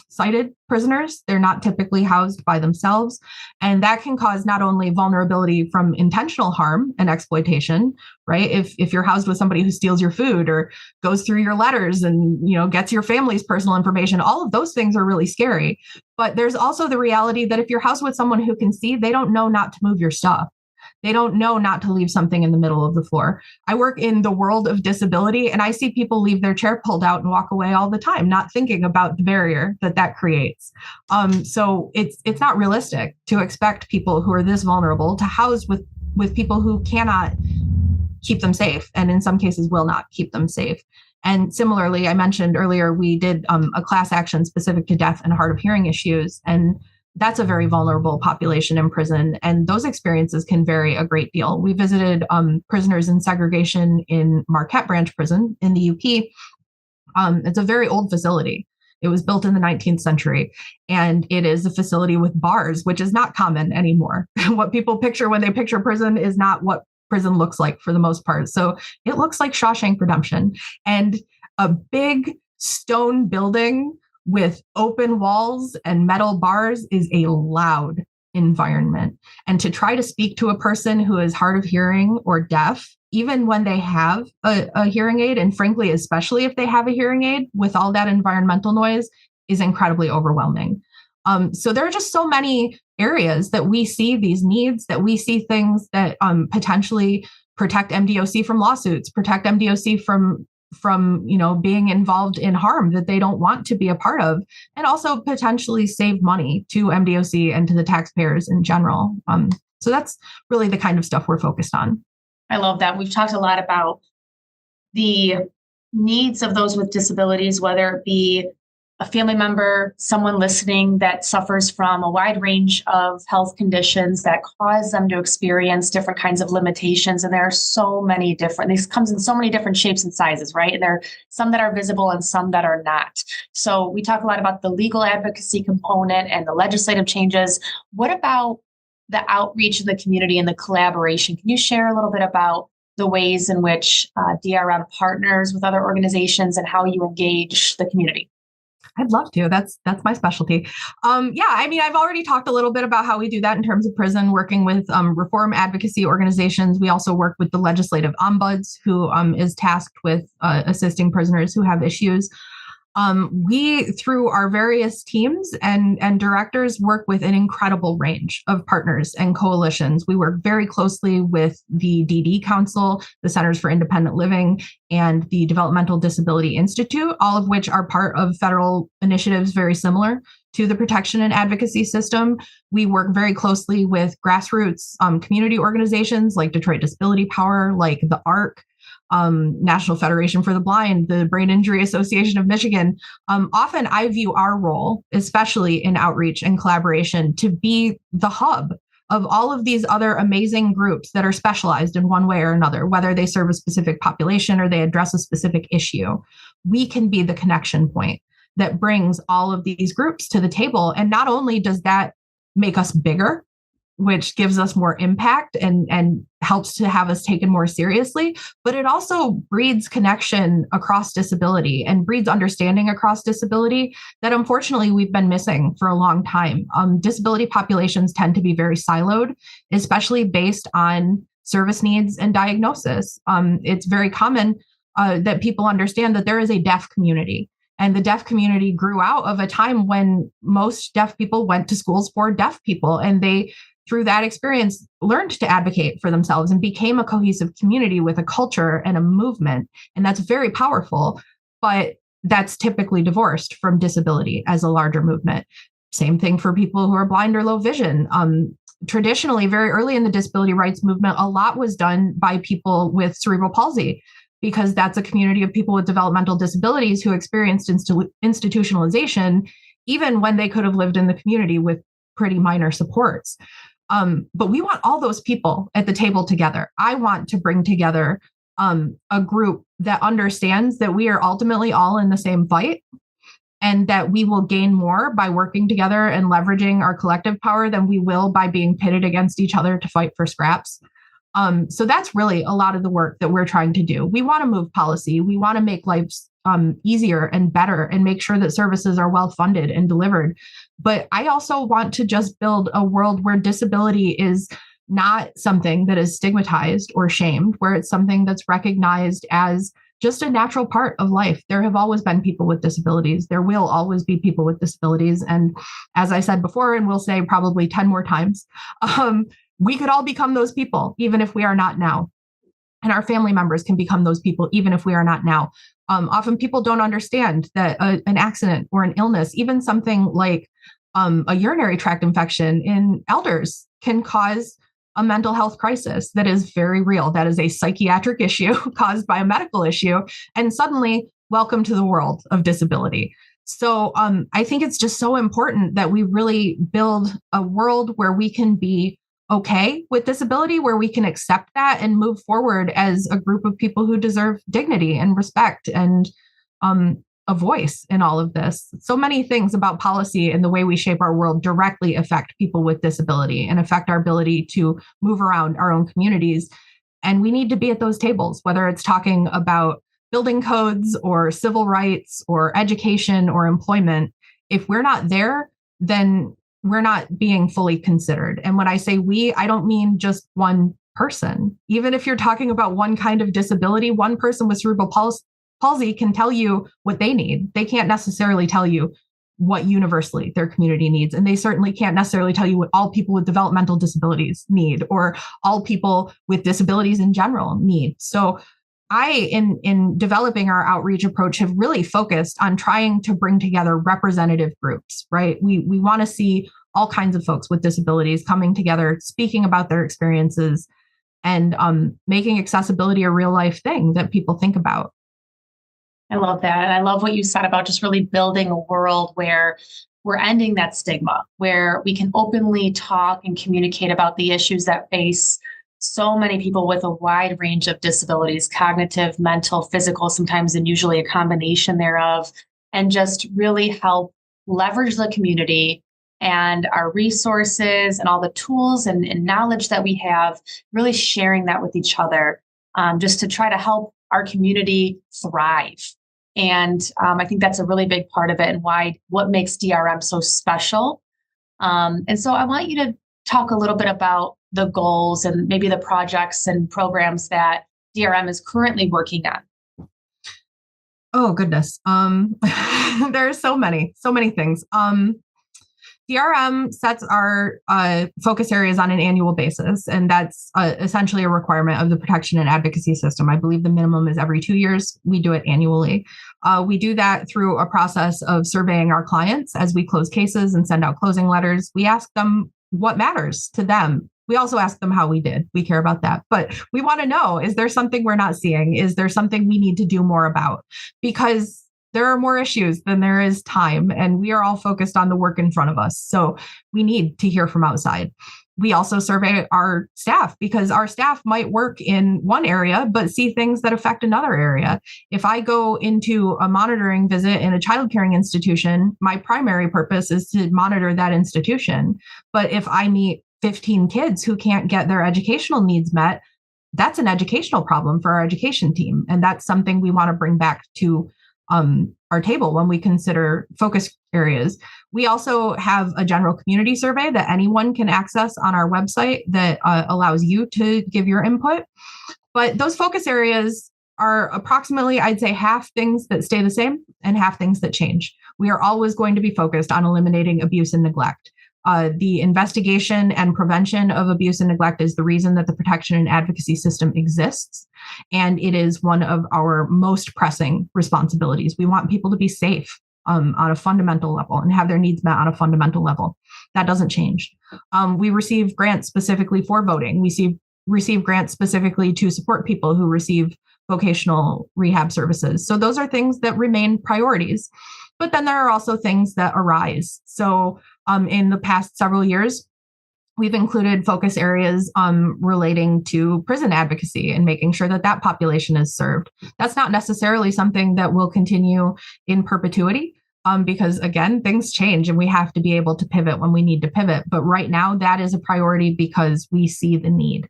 sighted prisoners. They're not typically housed by themselves. And that can cause not only vulnerability from intentional harm and exploitation, right? If you're housed with somebody who steals your food or goes through your letters and, gets your family's personal information, all of those things are really scary. But there's also the reality that if you're housed with someone who can see, they don't know not to move your stuff. They don't know not to leave something in the middle of the floor. I work in the world of disability, and I see people leave their chair pulled out and walk away all the time, not thinking about the barrier that creates. So it's not realistic to expect people who are this vulnerable to house with people who cannot keep them safe, and in some cases will not keep them safe. And similarly, I mentioned earlier, we did a class action specific to deaf and hard of hearing issues, and that's a very vulnerable population in prison. And those experiences can vary a great deal. We visited prisoners in segregation in Marquette Branch Prison in the UP. It's a very old facility. It was built in the 19th century, and it is a facility with bars, which is not common anymore. What people picture when they picture prison is not what prison looks like for the most part. So it looks like Shawshank Redemption, and a big stone building with open walls and metal bars is a loud environment. And to try to speak to a person who is hard of hearing or deaf, even when they have a hearing aid, and frankly, especially if they have a hearing aid with all that environmental noise, is incredibly overwhelming. So there are just so many areas that we see these needs, that we see things that potentially protect MDOC from lawsuits, protect MDOC from being involved in harm that they don't want to be a part of, and also potentially save money to MDOC and to the taxpayers in general. So that's really the kind of stuff we're focused on. I love that. We've talked a lot about the needs of those with disabilities, whether it be a family member, someone listening that suffers from a wide range of health conditions that cause them to experience different kinds of limitations. And there are so many different, this comes in so many different shapes and sizes, right? And there are some that are visible and some that are not. So we talk a lot about the legal advocacy component and the legislative changes. What about the outreach in the community and the collaboration? Can you share a little bit about the ways in which DRM partners with other organizations and how you engage the community? I'd love to. That's my specialty. I've already talked a little bit about how we do that in terms of prison, working with reform advocacy organizations. We also work with the legislative ombuds, who is tasked with assisting prisoners who have issues. We, through our various teams and directors, work with an incredible range of partners and coalitions. We work very closely with the DD Council, the Centers for Independent Living, and the Developmental Disability Institute, all of which are part of federal initiatives very similar to the protection and advocacy system. We work very closely with grassroots community organizations like Detroit Disability Power, like the ARC, National Federation for the Blind, the Brain Injury Association of Michigan. Often I view our role, especially in outreach and collaboration, to be the hub of all of these other amazing groups that are specialized in one way or another, whether they serve a specific population or they address a specific issue. We can be the connection point that brings all of these groups to the table. And not only does that make us bigger, which gives us more impact and helps to have us taken more seriously, but it also breeds connection across disability and breeds understanding across disability that unfortunately we've been missing for a long time. Disability populations tend to be very siloed, especially based on service needs and diagnosis. It's very common that people understand that there is a deaf community. And the deaf community grew out of a time when most deaf people went to schools for deaf people. And they, through that experience, learned to advocate for themselves and became a cohesive community with a culture and a movement. And that's very powerful. But that's typically divorced from disability as a larger movement. Same thing for people who are blind or low vision. Traditionally, very early in the disability rights movement, a lot was done by people with cerebral palsy, because that's a community of people with developmental disabilities who experienced institutionalization, even when they could have lived in the community with pretty minor supports. But we want all those people at the table together. I want to bring together a group that understands that we are ultimately all in the same fight, and that we will gain more by working together and leveraging our collective power than we will by being pitted against each other to fight for scraps. So that's really a lot of the work that we're trying to do. We want to move policy. We want to make lives easier and better and make sure that services are well funded and delivered. But I also want to just build a world where disability is not something that is stigmatized or shamed, where it's something that's recognized as just a natural part of life. There have always been people with disabilities. There will always be people with disabilities. And as I said before, and we'll say probably 10 more times, we could all become those people, even if we are not now. And our family members can become those people, even if we are not now. Often people don't understand that an accident or an illness, even something like a urinary tract infection in elders, can cause a mental health crisis that is very real. That is a psychiatric issue caused by a medical issue. And suddenly, welcome to the world of disability. So I think it's just so important that we really build a world where we can be okay with disability, where we can accept that and move forward as a group of people who deserve dignity and respect and a voice in all of this. So many things about policy and the way we shape our world directly affect people with disability and affect our ability to move around our own communities. And we need to be at those tables, whether it's talking about building codes or civil rights or education or employment. If we're not there, then we're not being fully considered. And when I say we, I don't mean just one person. Even if you're talking about one kind of disability, one person with cerebral palsy can tell you what they need. They can't necessarily tell you what universally their community needs. And they certainly can't necessarily tell you what all people with developmental disabilities need, or all people with disabilities in general need. So in developing our outreach approach, have really focused on trying to bring together representative groups, right? We want to see all kinds of folks with disabilities coming together, speaking about their experiences, and making accessibility a real life thing that people think about. I love that. And I love what you said about just really building a world where we're ending that stigma, where we can openly talk and communicate about the issues that face so many people with a wide range of disabilities, cognitive, mental, physical, sometimes and usually a combination thereof, and just really help leverage the community and our resources and all the tools and knowledge that we have, really sharing that with each other, just to try to help our community thrive. And I think that's a really big part of it, and what makes DRM so special. And so I want you to talk a little bit about the goals and maybe the projects and programs that DRM is currently working on. Oh, goodness. There are so many things. DRM sets our focus areas on an annual basis, and that's essentially a requirement of the protection and advocacy system. I believe the minimum is every 2 years. We do it annually. We do that through a process of surveying our clients as we close cases and send out closing letters. We ask them what matters to them. We also ask them how we did. We care about that. But we want to know, is there something we're not seeing? Is there something we need to do more about? Because there are more issues than there is time, and we are all focused on the work in front of us. So we need to hear from outside. We also survey our staff, because our staff might work in one area, but see things that affect another area. If I go into a monitoring visit in a child caring institution, my primary purpose is to monitor that institution. But if I meet 15 kids who can't get their educational needs met, that's an educational problem for our education team. And that's something we want to bring back to our our table when we consider focus areas. We also have a general community survey that anyone can access on our website that allows you to give your input. But those focus areas are approximately, I'd say, half things that stay the same and half things that change. We are always going to be focused on eliminating abuse and neglect. The investigation and prevention of abuse and neglect is the reason that the protection and advocacy system exists. And it is one of our most pressing responsibilities. We want people to be safe on a fundamental level and have their needs met on a fundamental level. That doesn't change. We receive grants specifically for voting. We receive grants specifically to support people who receive vocational rehab services. So those are things that remain priorities. But then there are also things that arise. So in the past several years, we've included focus areas relating to prison advocacy and making sure that that population is served. That's not necessarily something that will continue in perpetuity because, again, things change and we have to be able to pivot when we need to pivot. But right now, that is a priority because we see the need.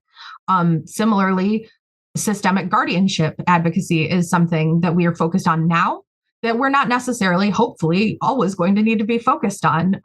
Similarly, systemic guardianship advocacy is something that we are focused on now that we're not necessarily, hopefully, always going to need to be focused on.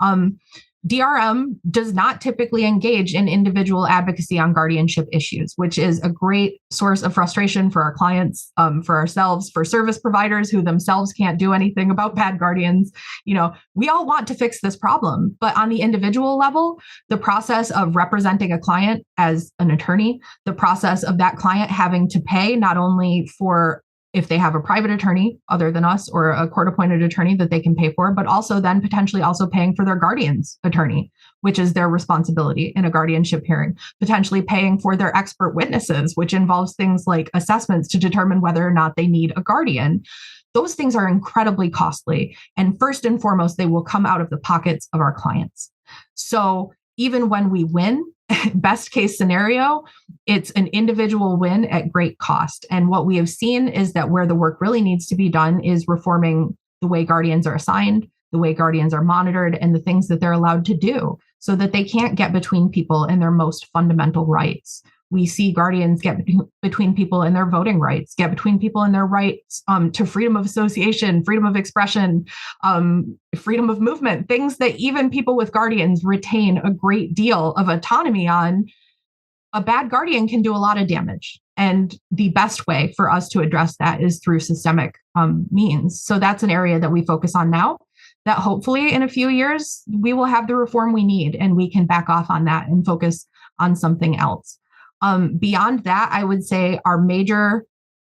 DRM does not typically engage in individual advocacy on guardianship issues, which is a great source of frustration for our clients, for ourselves, for service providers who themselves can't do anything about bad guardians. You know, we all want to fix this problem, but on the individual level, the process of representing a client as an attorney, the process of that client having to pay not only for if they have a private attorney other than us or a court-appointed attorney that they can pay for, but also then potentially also paying for their guardian's attorney, which is their responsibility in a guardianship hearing, potentially paying for their expert witnesses, which involves things like assessments to determine whether or not they need a guardian. Those things are incredibly costly. And first and foremost, they will come out of the pockets of our clients. So even when we win, best case scenario, it's an individual win at great cost. And what we have seen is that where the work really needs to be done is reforming the way guardians are assigned, the way guardians are monitored, and the things that they're allowed to do so that they can't get between people and their most fundamental rights. We see guardians get between people and their voting rights, get between people and their rights to freedom of association, freedom of expression, freedom of movement, things that even people with guardians retain a great deal of autonomy on. A bad guardian can do a lot of damage. And the best way for us to address that is through systemic means. So that's an area that we focus on now, that hopefully in a few years, we will have the reform we need and we can back off on that and focus on something else. Beyond that, I would say our major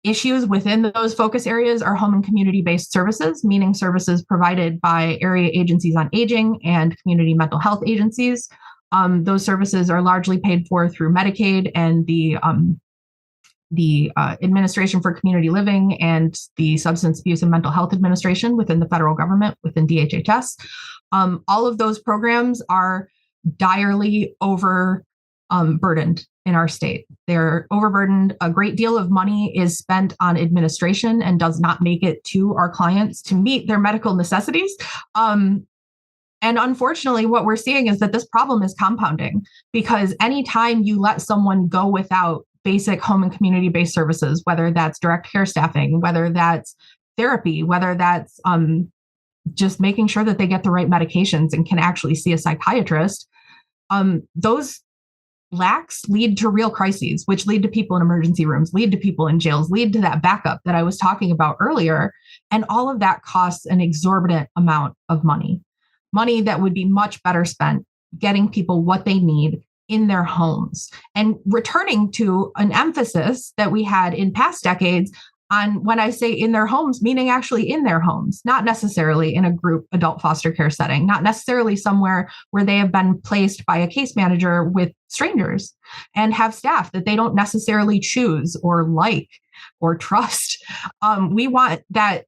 issues within those focus areas are home and community-based services, meaning services provided by area agencies on aging and community mental health agencies. Those services are largely paid for through Medicaid and the Administration for Community Living and the Substance Abuse and Mental Health Administration within the federal government, within DHHS. All of those programs are direly overburdened in our state. They're overburdened. A great deal of money is spent on administration and does not make it to our clients to meet their medical necessities. And unfortunately, what we're seeing is that this problem is compounding because anytime you let someone go without basic home and community-based services, whether that's direct care staffing, whether that's therapy, whether that's just making sure that they get the right medications and can actually see a psychiatrist, those lacks lead to real crises, which lead to people in emergency rooms, lead to people in jails, lead to that backup that I was talking about earlier. And all of that costs an exorbitant amount of money that would be much better spent getting people what they need in their homes and returning to an emphasis that we had in past decades on, when I say in their homes, meaning actually in their homes, not necessarily in a group adult foster care setting, not necessarily somewhere where they have been placed by a case manager with strangers and have staff that they don't necessarily choose or like or trust. We want that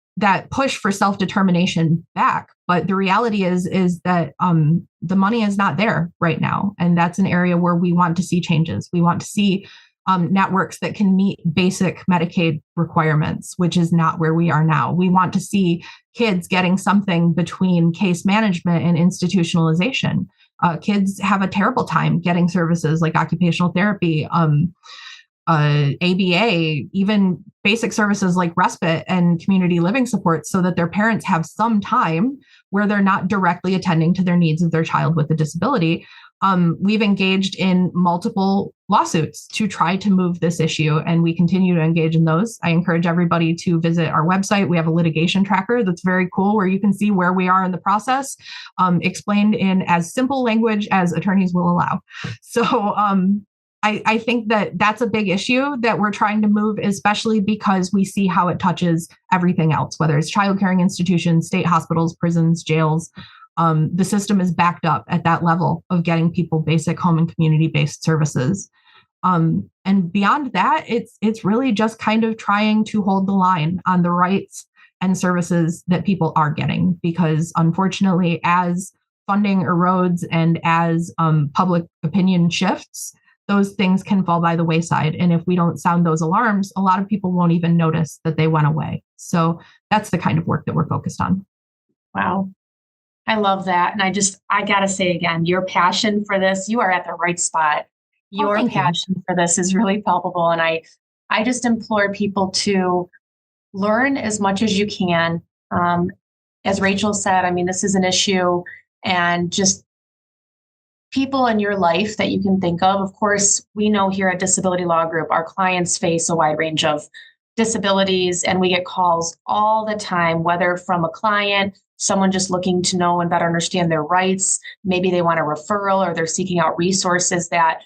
push for self-determination back. But the reality is that the money is not there right now. And that's an area where we want to see changes. We want to see networks that can meet basic Medicaid requirements, which is not where we are now. We want to see kids getting something between case management and institutionalization. Kids have a terrible time getting services like occupational therapy. ABA, even basic services like respite and community living support, so that their parents have some time where they're not directly attending to their needs of their child with a disability. We've engaged in multiple lawsuits to try to move this issue, and we continue to engage in those. I encourage everybody to visit our website. We have a litigation tracker that's very cool, where you can see where we are in the process, explained in as simple language as attorneys will allow. So I think that that's a big issue that we're trying to move, especially because we see how it touches everything else, whether it's child caring institutions, state hospitals, prisons, jails. The system is backed up at that level of getting people basic home and community-based services. And beyond that, it's really just kind of trying to hold the line on the rights and services that people are getting, because unfortunately, as funding erodes and as public opinion shifts, those things can fall by the wayside. And if we don't sound those alarms, a lot of people won't even notice that they went away. So that's the kind of work that we're focused on. Wow. I love that. And I got to say again, your passion for this, you are at the right spot. Your passion for this is really palpable. And I just implore people to learn as much as you can. As Rachel said, I mean, this is an issue, and just people in your life that you can think of. Of course, we know here at Disability Law Group, our clients face a wide range of disabilities, and we get calls all the time, whether from a client, someone just looking to know and better understand their rights. Maybe they want a referral, or they're seeking out resources that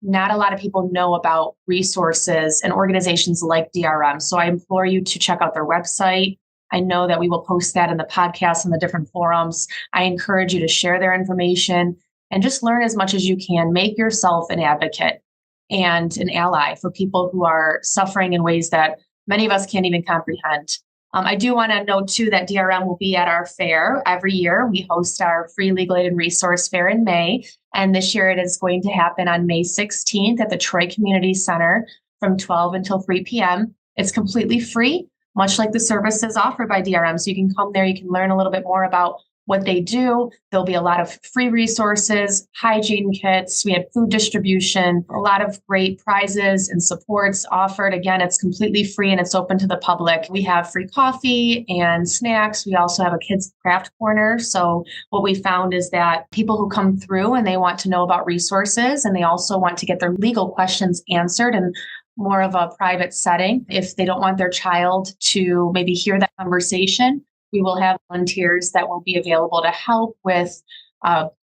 not a lot of people know about, resources and organizations like DRM. So I implore you to check out their website. I know that we will post that in the podcast and the different forums. I encourage you to share their information and just learn as much as you can. Make yourself an advocate and an ally for people who are suffering in ways that many of us can't even comprehend. I do want to note, too, that DRM will be at our fair every year. We host our free legal aid and resource fair in May. And this year it is going to happen on May 16th at the Troy Community Center from 12 until 3 p.m. It's completely free, much like the services offered by DRM. So you can come there, you can learn a little bit more about what they do. There'll be a lot of free resources, hygiene kits. We have food distribution, a lot of great prizes and supports offered. Again, it's completely free and it's open to the public. We have free coffee and snacks. We also have a kids craft corner. So what we found is that people who come through and they want to know about resources, and they also want to get their legal questions answered in more of a private setting. If they don't want their child to maybe hear that conversation, we will have volunteers that will be available to help with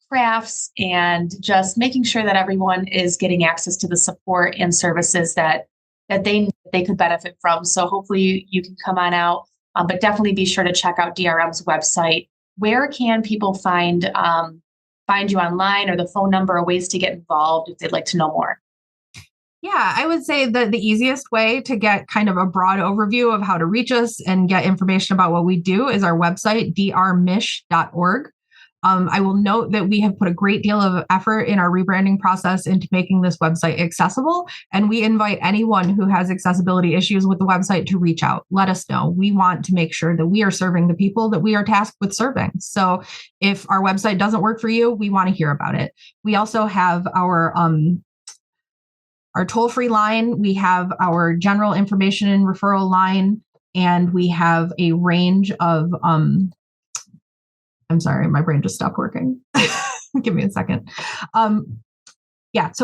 crafts and just making sure that everyone is getting access to the support and services that they could benefit from. So hopefully you can come on out, but definitely be sure to check out DRM's website. Where can people find you online, or the phone number, or ways to get involved if they'd like to know more? Yeah, I would say that the easiest way to get kind of a broad overview of how to reach us and get information about what we do is our website, drmish.org. I will note that we have put a great deal of effort in our rebranding process into making this website accessible. And we invite anyone who has accessibility issues with the website to reach out. Let us know. We want to make sure that we are serving the people that we are tasked with serving. So if our website doesn't work for you, we want to hear about it. We also have our toll-free line, we have our general information and referral line, and we have a range of, I'm sorry, my brain just stopped working. Give me a second. So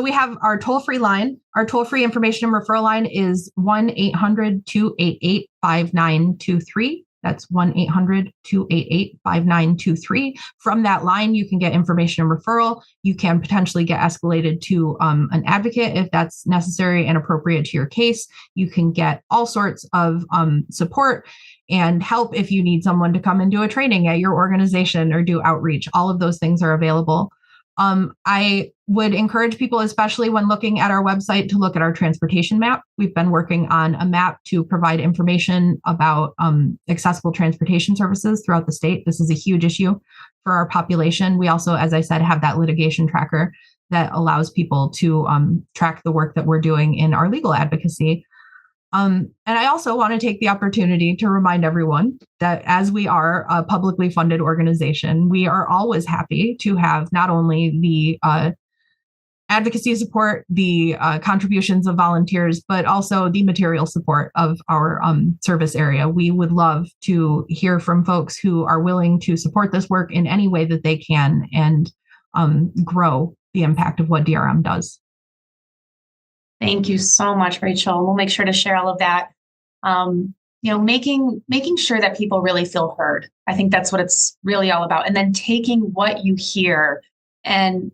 we have our toll-free line. Our toll-free information and referral line is 1-800-288-5923. That's 1-800-288-5923. From that line, you can get information and referral. You can potentially get escalated to an advocate if that's necessary and appropriate to your case. You can get all sorts of support and help if you need someone to come and do a training at your organization or do outreach. All of those things are available. I would encourage people, especially when looking at our website, to look at our transportation map. We've been working on a map to provide information about accessible transportation services throughout the state. This is a huge issue for our population. We also, as I said, have that litigation tracker that allows people to track the work that we're doing in our legal advocacy. And I also want to take the opportunity to remind everyone that as we are a publicly funded organization, we are always happy to have not only the advocacy support, the contributions of volunteers, but also the material support of our service area. We would love to hear from folks who are willing to support this work in any way that they can and grow the impact of what DRM does. Thank you so much, Rachel. We'll make sure to share all of that. Making sure that people really feel heard. I think that's what it's really all about. And then taking what you hear and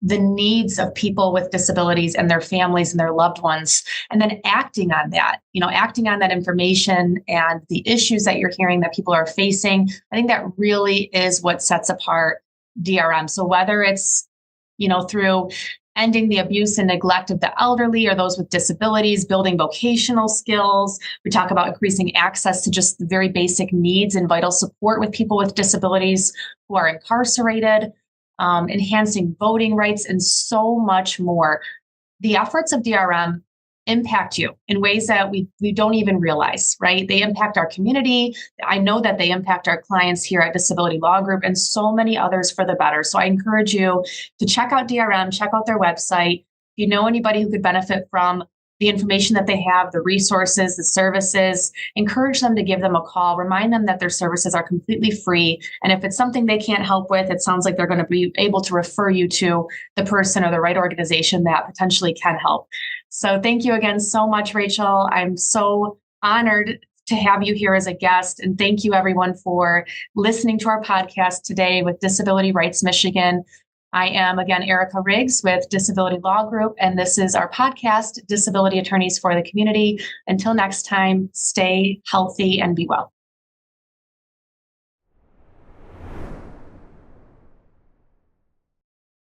the needs of people with disabilities and their families and their loved ones, and then acting on that, acting on that information and the issues that you're hearing that people are facing. I think that really is what sets apart DRM. So whether it's, through ending the abuse and neglect of the elderly or those with disabilities, building vocational skills. We talk about increasing access to just the very basic needs and vital support with people with disabilities who are incarcerated, enhancing voting rights, and so much more. The efforts of DRM impact you in ways that we don't even realize, right? They impact our community. I know that they impact our clients here at Disability Law Group and so many others for the better. So I encourage you to check out DRM, check out their website. If you know anybody who could benefit from the information that they have, the resources, the services, encourage them to give them a call. Remind them that their services are completely free. And if it's something they can't help with, it sounds like they're going to be able to refer you to the person or the right organization that potentially can help. So thank you again so much, Rachel. I'm so honored to have you here as a guest. And thank you, everyone, for listening to our podcast today with Disability Rights Michigan. I am, again, Erika Riggs with Disability Law Group, and this is our podcast, Disability Attorneys for the Community. Until next time, stay healthy and be well.